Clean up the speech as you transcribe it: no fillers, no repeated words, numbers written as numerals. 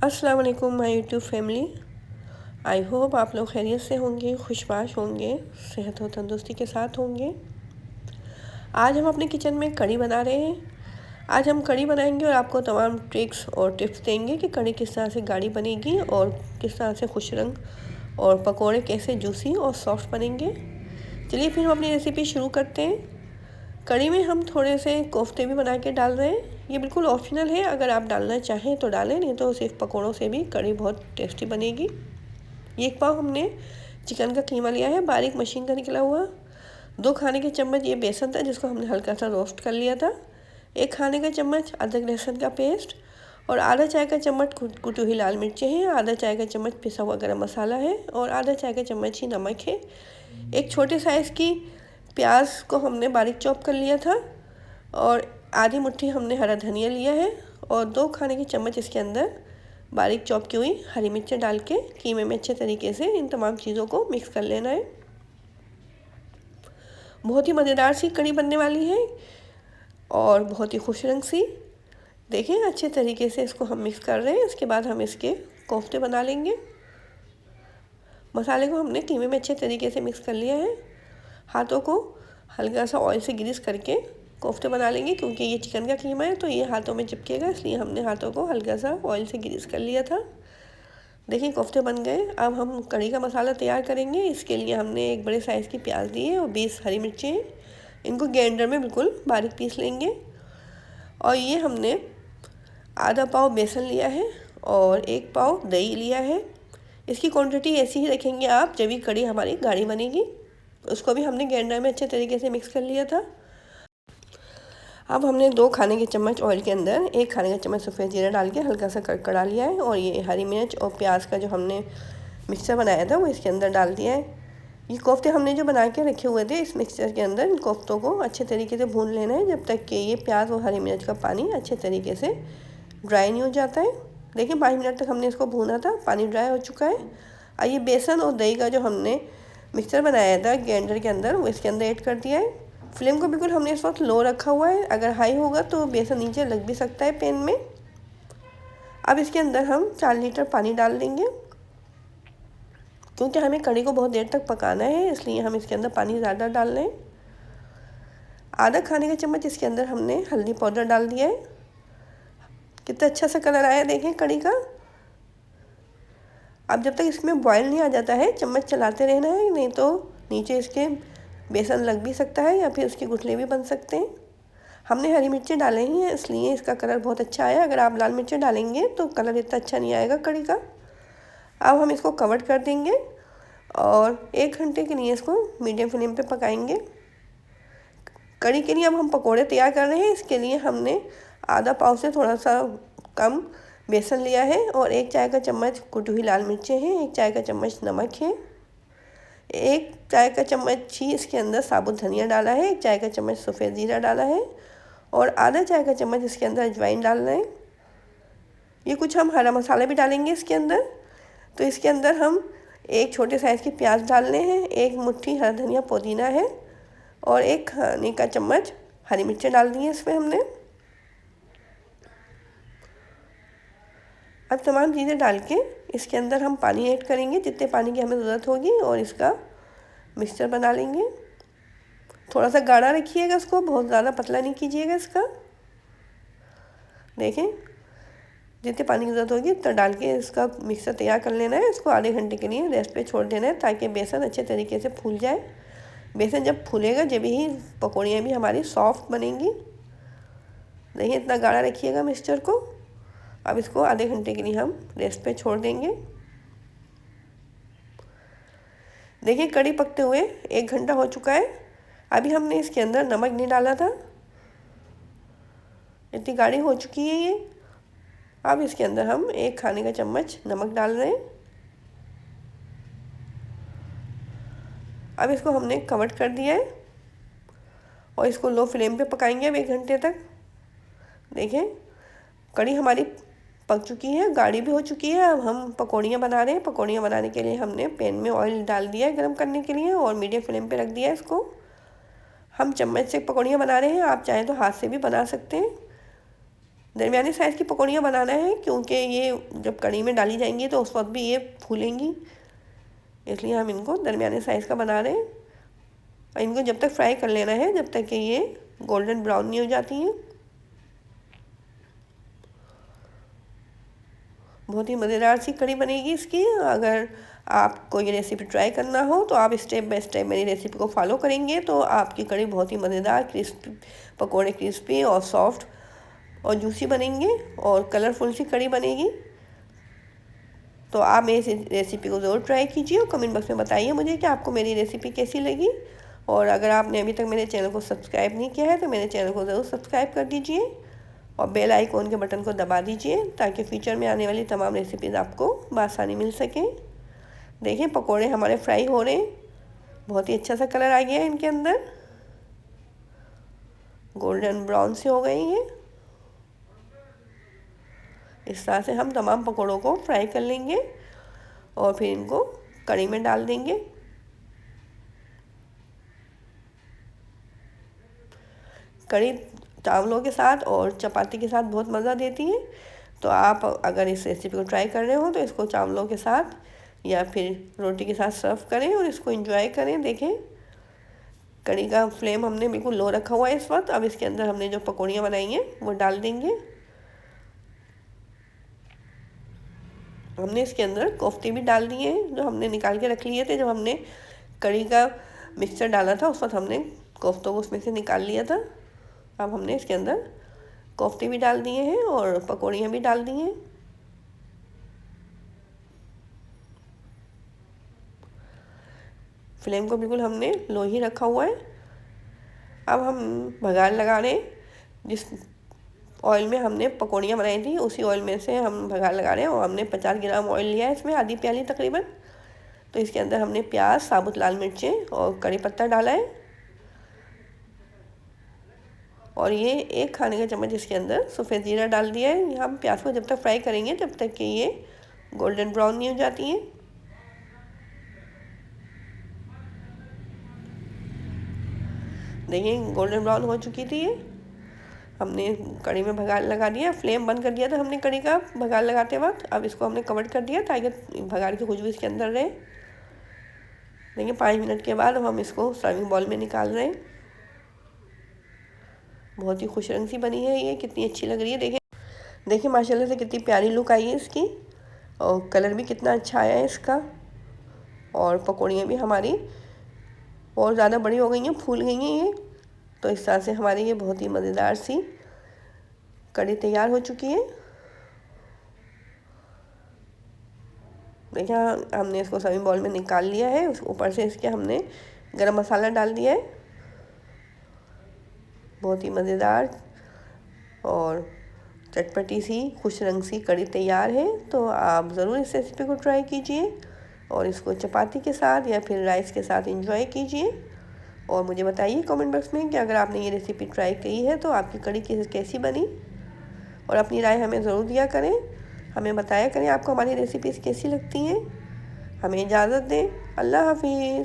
अस्सलाम वालेकुम my YouTube family. I hope आप लोग खैरियत से होंगे, खुशबाश होंगे, सेहत और तंदुरुस्ती के साथ होंगे। आज हम अपने किचन में कढ़ी बना रहे हैं। आज हम कढ़ी बनाएंगे और आपको तमाम ट्रिक्स और टिप्स देंगे कि कढ़ी किस तरह से गाढ़ी बनेगी और किस तरह से खुश रंग और पकोड़े कैसे जूसी और सॉफ्ट बनेंगे। चलिए फिर हम अपनी रेसिपी शुरू करते हैं। कढ़ी में हम थोड़े से कोफ्ते भी बना के डाल रहे हैं। ये बिल्कुल ऑप्शनल है, अगर आप डालना चाहें तो डालें, नहीं तो सिर्फ पकौड़ों से भी कढ़ी बहुत टेस्टी बनेगी। ये 1 पाव हमने चिकन का कीमा लिया है, बारीक मशीन का निकला हुआ। 2 खाने के चम्मच ये बेसन था जिसको हमने हल्का सा रोस्ट कर लिया था। 1 खाने का चम्मच अदरक लहसुन का पेस्ट और आधा चाय का चम्मच कुटी हुई लाल मिर्चें हैं। आधा चाय का चम्मच पिसा हुआ गरम मसाला है और आधा चाय का चम्मच ही नमक है। एक छोटे साइज़ की प्याज को हमने बारीक चॉप कर लिया था और आधी मुट्ठी हमने हरा धनिया लिया है और 2 खाने के चम्मच इसके अंदर बारीक चॉप की हुई हरी मिर्चें डाल के कीमे में अच्छे तरीके से इन तमाम चीज़ों को मिक्स कर लेना है। बहुत ही मज़ेदार सी कढ़ी बनने वाली है और बहुत ही खुश रंग सी। देखें अच्छे तरीके से इसको हम मिक्स कर रहे हैं। इसके बाद हम इसके कोफ्ते बना लेंगे। मसाले को हमने कीमे में अच्छे तरीके से मिक्स कर लिया है। हाथों को हल्का सा ऑयल से ग्रीस करके कोफ्ते बना लेंगे, क्योंकि ये चिकन का कीमा है तो ये हाथों में चिपकेगा, इसलिए हमने हाथों को हल्का सा ऑयल से ग्रीस कर लिया था। देखिए कोफ्ते बन गए। अब हम कढ़ी का मसाला तैयार करेंगे। इसके लिए हमने एक बड़े साइज़ की प्याज ली है और 20 हरी मिर्चें, इनको ग्राइंडर में बिल्कुल बारीक पीस लेंगे। और ये हमने आधा पाव बेसन लिया है और 1 पाव दही लिया है। इसकी क्वांटिटी ऐसी ही रखेंगे आप जब भी कढ़ी हमारी गाढ़ी बनेगी। उसको भी हमने ग्राइंडर में अच्छे तरीके से मिक्स कर लिया था। अब हमने 2 खाने के चम्मच ऑयल के अंदर 1 खाने का चम्मच सफ़ेद जीरा डाल के हल्का सा कड़कड़ा लिया है और ये हरी मिर्च और प्याज का जो हमने मिक्सचर बनाया था वो इसके अंदर डाल दिया है। ये कोफ्ते हमने जो बना के रखे हुए थे इस मिक्सचर के अंदर, इन कोफ्तों को अच्छे तरीके से भून लेना है जब तक कि ये प्याज और हरी मिर्च का पानी अच्छे तरीके से ड्राई नहीं हो जाता है। देखिए 5 मिनट तक हमने इसको भूना था, पानी ड्राई हो चुका है। और ये बेसन और दही का जो हमने मिक्सचर बनाया था ग्राइंडर के अंदर वो इसके अंदर ऐड कर दिया है। फ्लेम को बिल्कुल हमने इस वक्त लो रखा हुआ है, अगर हाई होगा तो बेसन नीचे लग भी सकता है पैन में। अब इसके अंदर हम 4 लीटर पानी डाल देंगे, क्योंकि हमें कढ़ी को बहुत देर तक पकाना है, इसलिए हम इसके अंदर पानी ज़्यादा डाल रहे हैं। आधा खाने का चम्मच इसके अंदर हमने हल्दी पाउडर डाल दिया है। कितना अच्छा सा कलर आया देखें कढ़ी का। अब जब तक इसमें बॉयल नहीं आ जाता है चम्मच चलाते रहना है, नहीं तो नीचे इसके बेसन लग भी सकता है या फिर उसके गुठले भी बन सकते हैं। हमने हरी मिर्चें डाले ही हैं इसलिए इसका कलर बहुत अच्छा आया। अगर आप लाल मिर्चें डालेंगे तो कलर इतना अच्छा नहीं आएगा कढ़ी का। अब हम इसको कवर कर देंगे और 1 घंटे के लिए इसको मीडियम फ्लेम पे पकाएंगे। कढ़ी के लिए अब हम पकोड़े तैयार कर रहे हैं। इसके लिए हमने आधा पाव से थोड़ा सा कम बेसन लिया है और 1 चाय का चम्मच कुटी हुई लाल मिर्चें हैं, 1 चाय का चम्मच नमक है, 1 चाय का चम्मच ही इसके अंदर साबुत धनिया डाला है, 1 चाय का चम्मच सफ़ेद जीरा डाला है और आधा चाय का चम्मच इसके अंदर अजवाइन डाल रहे हैं। ये कुछ हम हरा मसाला भी डालेंगे इसके अंदर। तो इसके अंदर हम 1 छोटे साइज़ की प्याज डालने हैं, 1 मुट्ठी हरा धनिया पुदीना है और 1 खाने का चम्मच हरी मिर्चें डाल दी हैं इसमें हमने। अब तमाम चीज़ें डाल के इसके अंदर हम पानी ऐड करेंगे जितने पानी की हमें ज़रूरत होगी और इसका मिक्सचर बना लेंगे। थोड़ा सा गाढ़ा रखिएगा इसको, बहुत ज़्यादा पतला नहीं कीजिएगा इसका। देखें जितने पानी की ज़रूरत होगी उतना डाल के इसका मिक्सचर तैयार कर लेना है। इसको आधे घंटे के लिए रेस्ट पे छोड़ देना है ताकि बेसन अच्छे तरीके से फूल जाए। बेसन जब फूलेगा जब ही पकौड़ियाँ भी हमारी सॉफ्ट बनेंगी। देखिए इतना गाढ़ा रखिएगा मिक्सचर को। अब इसको आधे घंटे के लिए हम रेस्ट पे छोड़ देंगे। देखिए कढ़ी पकते हुए 1 घंटा हो चुका है। अभी हमने इसके अंदर नमक नहीं डाला था, इतनी गाढ़ी हो चुकी है ये। अब इसके अंदर हम 1 खाने का चम्मच नमक डाल रहे हैं। अब इसको हमने कवर कर दिया है और इसको लो फ्लेम पे पकाएंगे अब 1 घंटे तक। देखें कढ़ी हमारी पक चुकी है, गाढ़ी भी हो चुकी है। अब हम पकौड़ियाँ बना रहे हैं। पकौड़ियाँ बनाने के लिए हमने पैन में ऑयल डाल दिया है गर्म करने के लिए और मीडियम फ्लेम पे रख दिया है इसको। हम चम्मच से पकौड़ियाँ बना रहे हैं, आप चाहें तो हाथ से भी बना सकते हैं। दरमियाने साइज़ की पकौड़ियाँ बनाना है, क्योंकि ये जब कढ़ी में डाली जाएंगी तो उस वक्त भी ये फूलेंगी, इसलिए हम इनको दरमियाने साइज़ का बना रहे हैं। और इनको जब तक फ्राई कर लेना है जब तक कि ये गोल्डन ब्राउन नहीं हो जाती हैं। बहुत ही मज़ेदार सी कढ़ी बनेगी इसकी। अगर आपको ये रेसिपी ट्राई करना हो तो आप स्टेप बाय स्टेप मेरी रेसिपी को फॉलो करेंगे तो आपकी कढ़ी बहुत ही मज़ेदार, क्रिस्पी पकोड़े क्रिस्पी और सॉफ्ट और जूसी बनेंगे और कलरफुल सी कढ़ी बनेगी। तो आप मेरी रेसिपी को ज़रूर ट्राई कीजिए और कमेंट बॉक्स में बताइए मुझे कि आपको मेरी रेसिपी कैसी लगी। और अगर आपने अभी तक मेरे चैनल को सब्सक्राइब नहीं किया है तो मेरे चैनल को ज़रूर सब्सक्राइब कर दीजिए और बेल आइकॉन के बटन को दबा दीजिए ताकि फ्यूचर में आने वाली तमाम रेसिपीज़ आपको बआसानी मिल सकें। देखिए पकोड़े हमारे फ्राई हो रहे हैं, बहुत ही अच्छा सा कलर आ गया है इनके अंदर, गोल्डन ब्राउन से हो गए ये। इस तरह से हम तमाम पकोड़ों को फ्राई कर लेंगे और फिर इनको कढ़ी में डाल देंगे। कढ़ी चावलों के साथ और चपाती के साथ बहुत मज़ा देती है। तो आप अगर इस रेसिपी को ट्राई कर रहे हो तो इसको चावलों के साथ या फिर रोटी के साथ सर्व करें और इसको एंजॉय करें। देखें कढ़ी का फ्लेम हमने बिल्कुल लो रखा हुआ है इस वक्त। अब इसके अंदर हमने जो पकौड़ियाँ बनाई हैं वो डाल देंगे। हमने इसके अंदर कोफ्ते भी डाल दिए हैं जो हमने निकाल के रख लिए थे। जब हमने कढ़ी का मिक्सचर डाला था उस वक्त हमने कोफ्तों को उसमें से निकाल लिया था। अब हमने इसके अंदर कोफ्ते भी डाल दिए हैं और पकौड़ियाँ भी डाल दी हैं। फ्लेम को बिल्कुल हमने लो ही रखा हुआ है। अब हम भगार लगा रहे हैं। जिस ऑयल में हमने पकौड़ियाँ बनाई थी उसी ऑयल में से हम भगार लगा रहे हैं और हमने 50 ग्राम ऑयल लिया है इसमें, आधी प्याली तकरीबन। तो इसके अंदर हमने प्याज, साबुत लाल मिर्चें और कड़ी पत्ता डाला है और ये 1 खाने का चम्मच इसके अंदर सफ़ेद जीरा डाल दिया है। ये हम प्याज को जब तक फ्राई करेंगे जब तक कि ये गोल्डन ब्राउन नहीं हो जाती हैं। देखिए गोल्डन ब्राउन हो चुकी थी ये। हमने कढ़ी में भगार लगा दिया, फ्लेम बंद कर दिया था हमने कढ़ी का भगार लगाते वक्त। अब इसको हमने कवर कर दिया ताकि भगार की खुशबू इसके अंदर रहे। देखिए 5 मिनट के बाद हम इसको सर्विंग बॉल में निकाल रहे हैं। बहुत ही खुश रंग सी बनी है ये, कितनी अच्छी लग रही है। देखिए माशाल्लाह से कितनी प्यारी लुक आई है इसकी और कलर भी कितना अच्छा आया है इसका। और पकौड़ियाँ भी हमारी और ज़्यादा बड़ी हो गई हैं, फूल गई हैं ये। तो इस तरह से हमारी ये बहुत ही मज़ेदार सी कढ़ी तैयार हो चुकी है। देखिए हमने इसको सर्विंग बॉल में निकाल लिया है। उस ऊपर से इसके हमने गरम मसाला डाल दिया है। बहुत ही मज़ेदार और चटपटी सी खुश रंग सी कढ़ी तैयार है। तो आप ज़रूर इस रेसिपी को ट्राई कीजिए और इसको चपाती के साथ या फिर राइस के साथ एंजॉय कीजिए। और मुझे बताइए कमेंट बॉक्स में कि अगर आपने ये रेसिपी ट्राई की है तो आपकी कढ़ी कैसी बनी, और अपनी राय हमें ज़रूर दिया करें। हमें बताया करें आपको हमारी रेसिपीज़ कैसी लगती हैं। हमें इजाज़त दें। अल्लाह हाफिज़।